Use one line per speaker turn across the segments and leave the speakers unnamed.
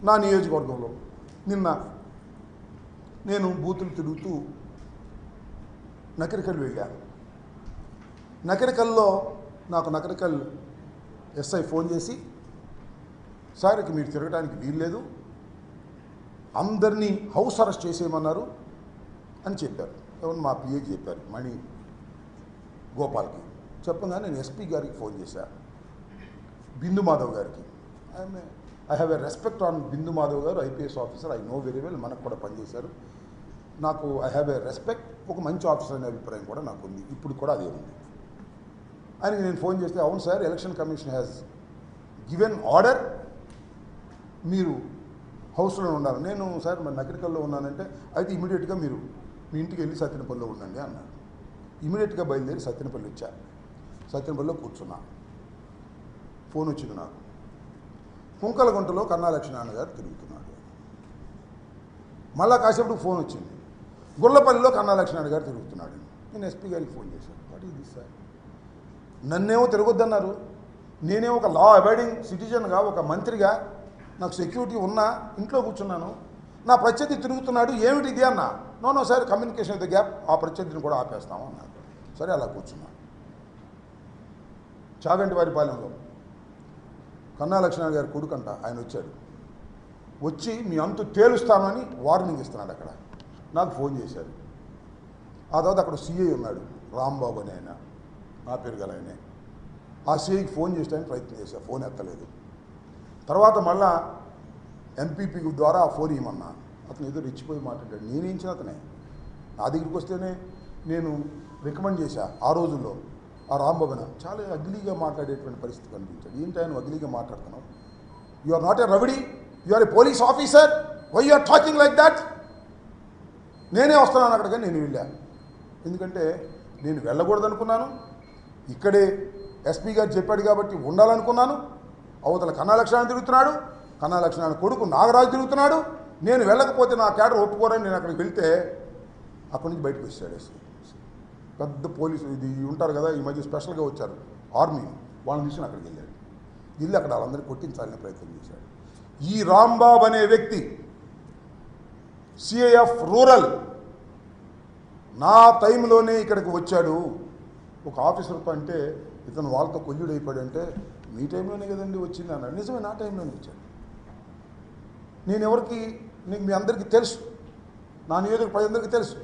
నా నియోజకవర్గంలో నిన్న నేను బూతులు తిరుగుతూ నకరికల్ వెళ్ళాను. నకరికల్లో నాకు నకరికల్ ఎస్ఐ ఫోన్ చేసి, సార్ ఇక మీరు తిరగడానికి వీల్లేదు, అందరినీ హౌస్ అరెస్ట్ చేసేయమన్నారు అని చెప్పారు. ఎవరు మా పిఏకి చెప్పారు, మణి గోపాల్కి. చెప్పగానే నేను ఎస్పీ గారికి ఫోన్ చేశాను, బిందు మాధవ్ గారికి. I have a respect on Bindu Madhav garu, IPS officer, I know very well, మనకు కూడా పనిచేశారు. నాకు ఐ హ్యావ్ ఎ రెస్పెక్ట్, ఒక మంచి ఆఫీసర్ అనే అభిప్రాయం కూడా నాకు ఉంది, ఇప్పుడు కూడా అదే ఉంది. ఆయనకి నేను ఫోన్ చేస్తే, అవును sir, election commission has given order, మీరు హౌస్లో ఉండాలి. నేను సార్ మరి నకరికల్లో ఉన్నానంటే, అయితే ఇమీడియట్గా మీరు మీ ఇంటికి వెళ్ళి సత్యనపల్లిలో ఉండండి అన్నారు. ఇమీడియట్గా బయలుదేరి సత్యనపల్లి వచ్చాను. సత్యనపల్లిలో కూర్చున్నా. ఫోన్ వచ్చింది నాకు, కుంకలగుంటలో కన్నా లక్ష్మీనారాయణ గారు తిరుగుతున్నాడు. మళ్ళా కాసేపు ఫోన్ వచ్చింది, గుళ్ళపల్లిలో కన్నా లక్ష్మీనారాయణ గారు తిరుగుతున్నాడు. నేను ఎస్పీ గారికి ఫోన్ చేశాను, వాట్ ఈజ్ దిస్ సార్, నన్నేమో తిరగొద్దన్నారు, నేనేమో ఒక లా అబైడింగ్ సిటిజన్గా, ఒక మంత్రిగా, నాకు సెక్యూరిటీ ఉన్నా ఇంట్లో కూర్చున్నాను, నా ప్రత్యర్థి తిరుగుతున్నాడు, ఏమిటి ఇది అన్నా. No sir, communication with gap, ఆ ప్రత్యర్థిని కూడా ఆపేస్తాము అన్నారు. సరే అలా కూర్చున్నాను. చాగంటి వారి పాలెంలో కన్నా లక్ష్మీనారాయణ గారి కొడుకంట ఆయన వచ్చాడు. వచ్చి మీ అంతు తేలుస్తామని వార్నింగ్ ఇస్తున్నాడు. అక్కడ నాకు ఫోన్ చేశారు. ఆ తర్వాత అక్కడ సిఐ ఉన్నాడు, రాంబాబు అని ఆయన, నా పేరు గల ఆయనే. ఆ సిఐకి ఫోన్ చేయడానికి ప్రయత్నం చేశాను, ఫోన్ ఎత్తలేదు. తర్వాత మళ్ళా ఎంపీపీ ద్వారా ఆ ఫోన్ ఇవ్వమన్నా, అతను ఏదో రెచ్చిపోయి మాట్లాడాడు. నేనేంచిన అతనే నా దగ్గరికి వస్తేనే నేను రికమెండ్ చేశా. ఆ రోజుల్లో ఆ రాంబాబున చాలా అగ్లీగా మాట్లాడేటువంటి పరిస్థితి కనిపించాడు. ఏంటి ఆయన అగ్లీగా మాట్లాడుతున్నావు, you are not a rowdy, you are a police officer, why you are talking like that. నేనే వస్తున్నాను అక్కడికి, నేను వెళ్ళాను. ఎందుకంటే నేను వెళ్ళకూడదు అనుకున్నాను, ఇక్కడే ఎస్పీ గారు చెప్పాడు కాబట్టి ఉండాలనుకున్నాను. అవతల కన్నా లక్ష్మీనారాయణ తిరుగుతున్నాడు, కన్నా లక్ష్మీనారాయణ కొడుకు నాగరాజు తిరుగుతున్నాడు. నేను వెళ్ళకపోతే నా క్యాడర్ ఒప్పుకోరని నేను అక్కడికి వెళ్తే అక్కడి నుంచి బయటకు వచ్చాడు. పెద్ద పోలీసు ఇది ఉంటారు కదా, ఈ మధ్య స్పెషల్గా వచ్చారు ఆర్మీ, వాళ్ళని తీసుకుని అక్కడికి వెళ్ళాడు. వెళ్ళి అక్కడ వాళ్ళందరినీ కొట్టించాలని ప్రయత్నం చేశాడు. ఈ రాంబాబు అనే వ్యక్తి సిఐఎఫ్ రూరల్ నా టైంలోనే ఇక్కడికి వచ్చాడు. ఒక ఆఫీసర్తో అంటే ఇతను వాళ్ళతో కొల్లుడైపోయాడంటే, మీ టైంలోనే కదండి వచ్చింది అన్నాడు. నిజమే, నా టైంలోనే వచ్చాడు. నేను ఎవరికి, నీకు మీ అందరికీ తెలుసు, నా నియోజక ప్రజలందరికీ తెలుసు,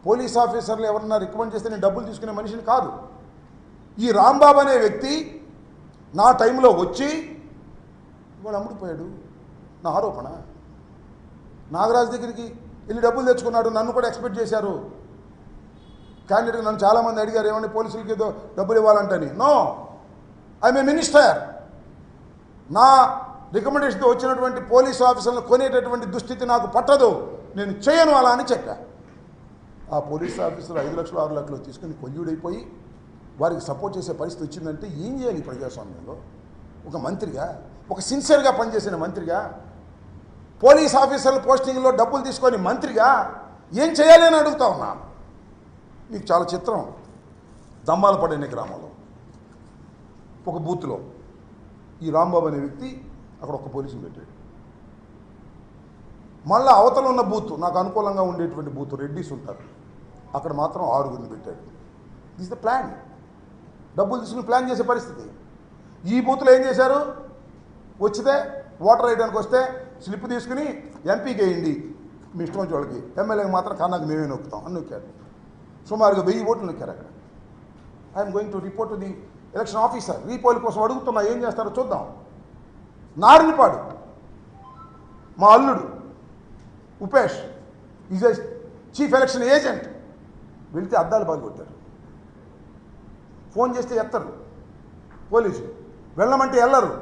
పోలీస్ ఆఫీసర్లు ఎవరన్నా రికమెండ్ చేస్తే నేను డబ్బులు తీసుకునే మనిషిని కాదు. ఈ రాంబాబు అనే వ్యక్తి నా టైంలో వచ్చి ఇవాళ అమ్ముడిపోయాడు. నా ఆరోపణ. నాగరాజు దగ్గరికి వెళ్ళి డబ్బులు తెచ్చుకున్నాడు, నన్ను కూడా ఎక్స్పెక్ట్ చేశారు. క్యాండిడేట్గా నన్ను చాలామంది అడిగారు, ఏమన్నా పోలీసులకి ఏదో డబ్బులు ఇవ్వాలంటని. No, I'm a minister. నా రికమెండేషన్తో వచ్చినటువంటి పోలీసు ఆఫీసర్లను కొనేటటువంటి దుస్థితి నాకు పట్టదు, నేను చేయను అలా అని చెప్పా. ఆ పోలీస్ ఆఫీసర్ 5 లక్షలు 6 లక్షలు తీసుకుని కొల్లుడైపోయి వారికి సపోర్ట్ చేసే పరిస్థితి వచ్చిందంటే ఏం చేయాలి ఈ ప్రజాస్వామ్యంలో? ఒక మంత్రిగా, ఒక సిన్సియర్గా పనిచేసిన మంత్రిగా, పోలీస్ ఆఫీసర్ల పోస్టింగ్లో డబ్బులు తీసుకొని మంత్రిగా ఏం చేయాలి అని అడుగుతా ఉన్నా. మీకు చాలా చిత్రం, దమ్మాలపడనే గ్రామంలో ఒక బూత్లో ఈ రాంబాబు అనే వ్యక్తి అక్కడ ఒక పోలీసుని పెట్టాడు. మళ్ళీ అవతల ఉన్న బూత్, నాకు అనుకూలంగా ఉండేటువంటి బూత్, రెడ్డిస్ ఉంటారు, అక్కడ మాత్రం 6గురిని పెట్టాడు. This the plan. డబ్బులు తీసుకుని ప్లాన్ చేసే పరిస్థితి. ఈ బూత్లో ఏం చేశారు, వచ్చితే ఓటర్ వేయడానికి వస్తే స్లిప్ తీసుకుని ఎంపీకి వేయండి మీ ఇష్టం వచ్చే వాళ్ళకి, ఎమ్మెల్యేకి మాత్రం కన్నాకు మేమే నొక్కుతాం అని నొక్కారు. సుమారుగా 1000 ఓట్లు నొక్కారు అక్కడ. I'm going to report to the election officer. Repoll కోసం అడుగుతున్నా, ఏం చేస్తారో చూద్దాం. నారినిపాడు మా అల్లుడు Upesh is a chief election agent. వెళితే అద్దాలు పాల్గొట్టారు. ఫోన్ చేస్తే ఎత్తరు పోలీసులు, వెళ్ళమంటే వెళ్ళరు.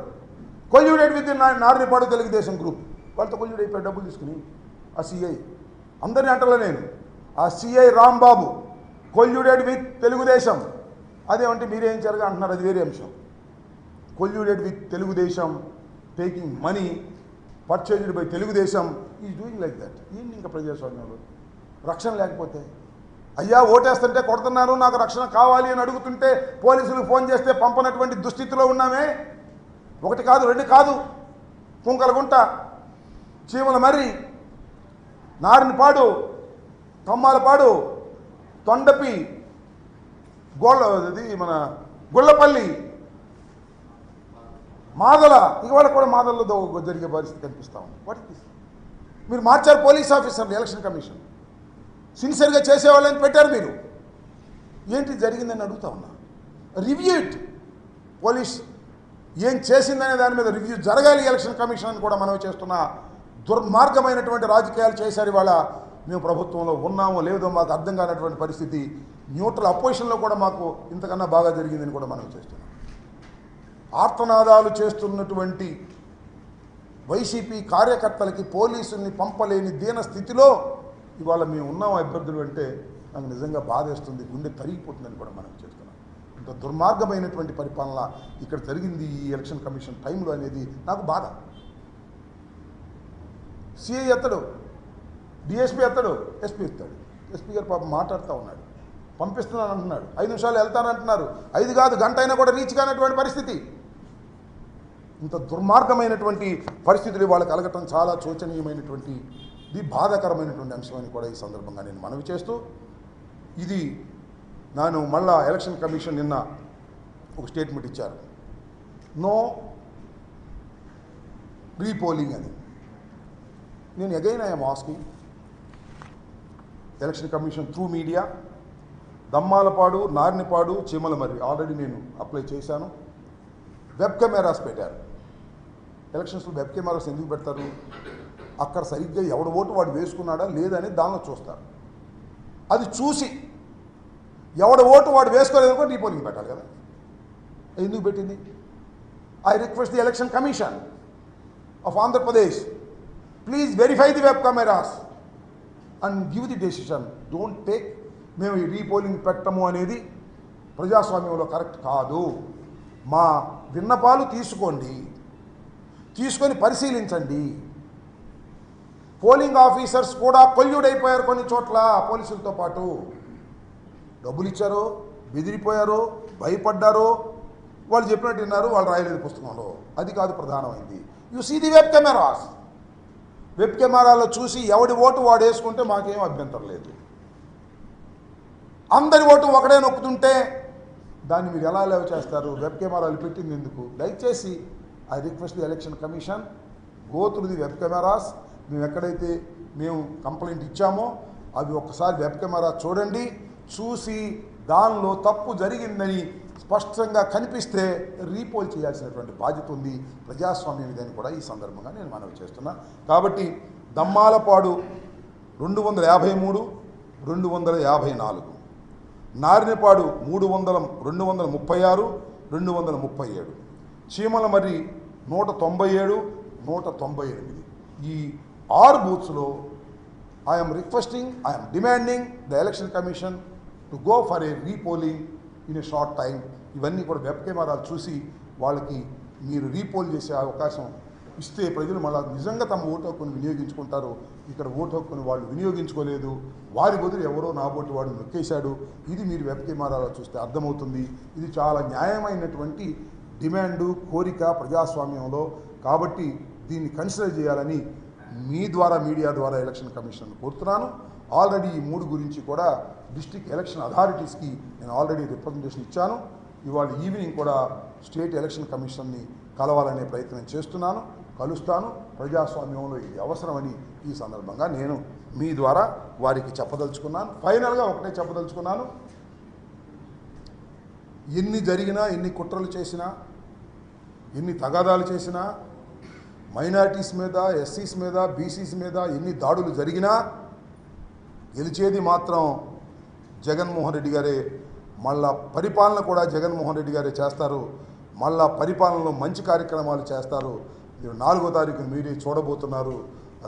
Colluded with Narinipadu Telugu Desam group, వాళ్ళతో కొల్యూడ్ అయిపోయి డబ్బులు తీసుకుని ఆ సిఐ, అందరినీ అంటలే నేను, ఆ CI Rambabu colluded with Telugu Desam. అదేమంటే మీరేం జరగా అంటున్నారు, అది వేరే అంశం. Colluded with Telugu Desam, taking money purchased by Telugu Desam, is doing like that. ఏంటి ఇంకా ప్రజాస్వామ్యంలో రక్షణ లేకపోతే? అయ్యా ఓటేస్తుంటే కొడుతున్నారు, నాకు రక్షణ కావాలి అని అడుగుతుంటే పోలీసులు ఫోన్ చేస్తే పంపనటువంటి దుస్థితిలో ఉన్నామే. 1 కాదు 2 కాదు, కుంకలగుంట చీమలమర్రి, నారినపాడు, తమ్మాలపాడు, తొండపి, మన గుళ్ళపల్లి, మాదల, ఇవాళ కూడా మాదలలో జరిగే పరిస్థితి కనిపిస్తా ఉంది. వాట్ ఇస్ మీరు మార్చారు పోలీస్ ఆఫీసర్లు, ఎలక్షన్ కమిషన్ సిన్సియర్గా చేసేవాళ్ళని పెట్టారు మీరు. ఏంటి జరిగిందని అడుగుతా ఉన్నా. Review it. పోలీస్ ఏం చేసిందనే దాని మీద రివ్యూ జరగాలి ఎలక్షన్ కమిషన్ అని కూడా మనం చేస్తున్న దుర్మార్గమైనటువంటి రాజకీయాలు చేశారు. ఇవాళ మేము ప్రభుత్వంలో ఉన్నామో లేదో మాకు అర్థం కానటువంటి పరిస్థితి. న్యూట్రల్ అపోజిషన్లో కూడా మాకు ఇంతకన్నా బాగా జరిగిందని కూడా మనం చేస్తున్నాం. ఆర్తనాదాలు చేస్తున్నటువంటి వైసీపీ కార్యకర్తలకి పోలీసుల్ని పంపలేని దీన స్థితిలో ఇవాళ మేము ఉన్నాం అభ్యర్థులు అంటే నాకు నిజంగా బాధేస్తుంది, గుండె తరిగిపోతుందని కూడా మనం చేస్తున్నాం. ఇంత దుర్మార్గమైనటువంటి పరిపాలన ఇక్కడ జరిగింది ఈ ఎలక్షన్ కమిషన్ టైంలో అనేది నాకు బాధ. సిఐ ఎత్తడు, డిఎస్పీ ఎత్తడు, ఎస్పీ ఎత్తాడు. ఎస్పీ గారు పాపం మాట్లాడుతూ ఉన్నాడు, పంపిస్తున్నాను అంటున్నాడు, 5 నిమిషాలు వెళ్తానంటున్నారు, 5 కాదు గంట అయినా కూడా రీచ్ కానటువంటి పరిస్థితి. ఇంత దుర్మార్గమైనటువంటి పరిస్థితులు వాళ్ళకి కలగటం చాలా శోచనీయమైనటువంటి బాధాకరమైనటువంటి అంశం అని కూడా ఈ సందర్భంగా నేను మనవి చేస్తూ, ఇది నేను మళ్ళా ఎలక్షన్ కమిషన్ నిన్న ఒక స్టేట్మెంట్ ఇచ్చారు, నో రీపోలింగ్ అని. నేను again I'm asking election commission through media, Dammalapadu, Narinapadu, Cheemalamarri already నేను అప్లై చేశాను. వెబ్ కెమెరాస్ పెట్టారు. ఎలక్షన్స్లో వెబ్ కెమెరాస్ ఎందుకు పెడతారు? అక్కడ సరిగ్గా ఎవడు ఓటు వాడు వేసుకున్నాడా లేదని దానిలో చూస్తారు. అది చూసి ఎవడ ఓటు వాడు వేసుకోలేదు కూడా రీపోలింగ్ పెట్టాలి కదా. ఎందుకు పెట్టింది? I request the election commission of Andhra Pradesh, please verify the web cameras and give the decision. Don't take మేము ఈ రీపోలింగ్ పెట్టము అనేది ప్రజాస్వామ్యంలో కరెక్ట్ కాదు. మా విన్నపాలు తీసుకోండి, తీసుకొని పరిశీలించండి. పోలింగ్ ఆఫీసర్స్ కూడా కొల్యూడైపోయారు కొన్ని చోట్ల పోలీసులతో పాటు. డబ్బులు ఇచ్చారో, బెదిరిపోయారో, భయపడ్డారో, వాళ్ళు చెప్పినట్టు విన్నారు, వాళ్ళు రాయలేదు పుస్తకంలో. అది కాదు ప్రధానమైంది. You see the web cameras. వెబ్ కెమెరాలో చూసి ఎవడి ఓటు వాడు వేసుకుంటే మాకేం అభ్యంతరం లేదు. అందరి ఓటు ఒకడే నొక్కుతుంటే దాన్ని మీరు ఎలా లేవ చేస్తారు? వెబ్ కెమెరాలు పెట్టింది ఎందుకు? దయచేసి I request the election commission, go through the web cameras. మేము ఎక్కడైతే మేము కంప్లైంట్ ఇచ్చామో అవి ఒక్కసారి వెబ్ కెమెరా చూడండి. చూసి దానిలో తప్పు జరిగిందని స్పష్టంగా కనిపిస్తే రీపోల్ చేయాల్సినటువంటి బాధ్యత ఉంది. ప్రజాస్వామ్యం ఇదని కూడా ఈ సందర్భంగా నేను మనవి చేస్తున్నా. కాబట్టి దమ్మాలపాడు 253, 254, నారినపాడు 236, 237, చీమలమర్రి 197, 198. ఈ 6 బూత్స్లో I'm requesting, I'm demanding the election commission to go for a repolling in a short time. ఇవన్నీ కూడా వెబ్ కెమెరాలు చూసి వాళ్ళకి మీరు రీపోల్ చేసే అవకాశం ఇస్తే ప్రజలు మళ్ళీ నిజంగా తమ ఓటు హక్కును వినియోగించుకుంటారు. ఇక్కడ ఓటు హక్కును వాళ్ళు వినియోగించుకోలేదు, వారి బదులు ఎవరో నా ఓటు వాడు నొక్కేశాడు. ఇది మీరు వెబ్ కెమెరాలో చూస్తే అర్థమవుతుంది. ఇది చాలా న్యాయమైనటువంటి డిమాండు, కోరిక ప్రజాస్వామ్యంలో. కాబట్టి దీన్ని కన్సిడర్ చేయాలని మీ ద్వారా, మీడియా ద్వారా ఎలక్షన్ కమిషన్ కోరుతున్నాను. ఆల్రెడీ ఈ 3 గురించి కూడా డిస్ట్రిక్ట్ ఎలక్షన్ అథారిటీస్కి నేను ఆల్రెడీ రిప్రజెంటేషన్ ఇచ్చాను. ఇవాళ ఈవినింగ్ కూడా స్టేట్ ఎలక్షన్ కమిషన్ని కలవాలనే ప్రయత్నం చేస్తున్నాను, కలుస్తాను. ప్రజాస్వామ్యంలో ఇది అవసరమని ఈ సందర్భంగా నేను మీ ద్వారా వారికి చెప్పదలుచుకున్నాను. ఫైనల్గా ఒకటే చెప్పదలుచుకున్నాను, ఎన్ని జరిగినా, ఎన్ని కుట్రలు చేసినా, ఎన్ని తగాదాలు చేసినా, మైనారిటీస్ మీద, ఎస్సీస్ మీద, బీసీస్ మీద ఎన్ని దాడులు జరిగినా గెలిచేది మాత్రం జగన్మోహన్ రెడ్డి గారే. మళ్ళా పరిపాలన కూడా జగన్మోహన్ రెడ్డి గారే చేస్తారు. మళ్ళా పరిపాలనలో మంచి కార్యక్రమాలు చేస్తారు. 4వ తారీఖున మీరే చూడబోతున్నారు.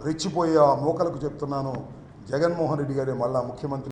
రెచ్చిపోయే ఆ మోకలకు చెప్తున్నాను, జగన్మోహన్ రెడ్డి గారే మళ్ళా ముఖ్యమంత్రి.